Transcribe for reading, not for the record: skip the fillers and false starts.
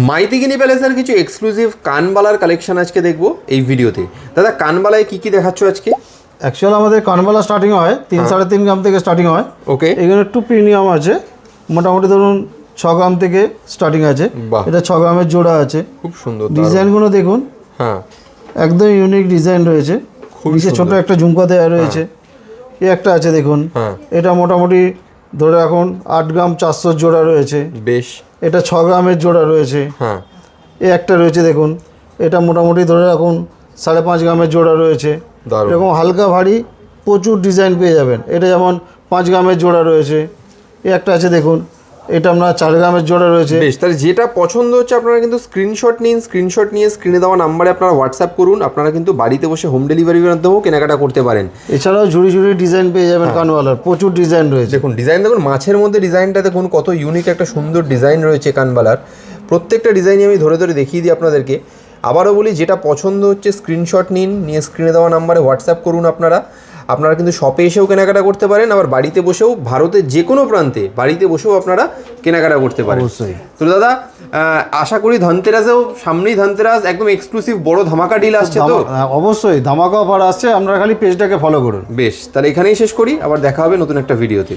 মাইতিগিনি প্যালেসের কিছু exclusive কানবালার collection আজকে দেখবো এই ভিডিওতে। দাদা কানবালায় কি কি দেখাচ্ছ আজকে? অ্যাকচুয়ালি আমাদের কানবালা স্টার্টিং হয় 3-3.5 গ্রাম থেকে স্টার্টিং হয়। ওকে, এখানে একটু প্রিমিয়াম আছে, মোটামুটি ধরুন 6 গ্রাম থেকে স্টার্টিং আছে। এটা 6 গ্রামের জোড়া আছে, খুব সুন্দর ডিজাইনগুলো দেখুন। হ্যাঁ, একদম ইউনিক ডিজাইন রয়েছে, নিচে ছোট একটা ঝুমকা দেওয়া রয়েছে। এই একটা আছে দেখুন, এটা মোটামুটি ধরে রাখুন 8 গ্রাম 400 জোড়া রয়েছে। বেশ, এটা 6 গ্রামের জোড়া রয়েছে। হ্যাঁ, এই একটা রয়েছে দেখুন, এটা মোটামুটি ধরে রাখুন 5.5 গ্রামের জোড়া রয়েছে। এরকম হালকা ভারী প্রচুর ডিজাইন পেয়ে যাবেন। এটা যেমন 5 গ্রামের জোড়া রয়েছে। এই একটা আছে দেখুন, এটা আপনার 4 গ্রামের জোড়া রয়েছে। বেশ, তাহলে যেটা পছন্দ হচ্ছে আপনারা কিন্তু স্ক্রিনশট নিন, স্ক্রিনশট নিয়ে স্ক্রিনে দেওয়া নাম্বারে আপনারা হোয়াটসঅ্যাপ করুন। আপনারা কিন্তু বাড়িতে বসে হোম ডেলিভারির মাধ্যমেও কেনাকাটা করতে পারেন। এছাড়াও ঝুড়ি ঝুড়ি ডিজাইন পেয়ে যাবেন কানবালার, প্রচুর ডিজাইন রয়েছে। দেখুন ডিজাইন, দেখুন মাছের মধ্যে ডিজাইনটা দেখুন কত ইউনিক একটা সুন্দর ডিজাইন রয়েছে কানবালার। প্রত্যেকটা ডিজাইনই আমি ধরে ধরে দেখিয়ে দিই আপনাদেরকে। আবারও বলি, যেটা পছন্দ হচ্ছে স্ক্রিনশট নিন, নিয়ে স্ক্রিনে দেওয়া নাম্বারে হোয়াটসঅ্যাপ করুন। আপনারা কিন্তু শপে এসেও কেনাকাটা করতে পারেন, আবার বাড়িতে বসেও ভারতের যে কোনো প্রান্তে বাড়িতে বসেও আপনারা কেনাকাটা করতে পারেন। অবশ্যই। তো দাদা আশা করি ধনতেরাসেও, সামনেই ধনতেরাস, একদম এক্সক্লুসিভ বড় ধামাকা ডিল আসছে তো? অবশ্যই ধামাকা অফার আসছে, আপনারা খালি পেজটাকে ফলো করুন। বেশ, তাহলে এখানেই শেষ করি, আবার দেখা হবে নতুন একটা ভিডিওতে।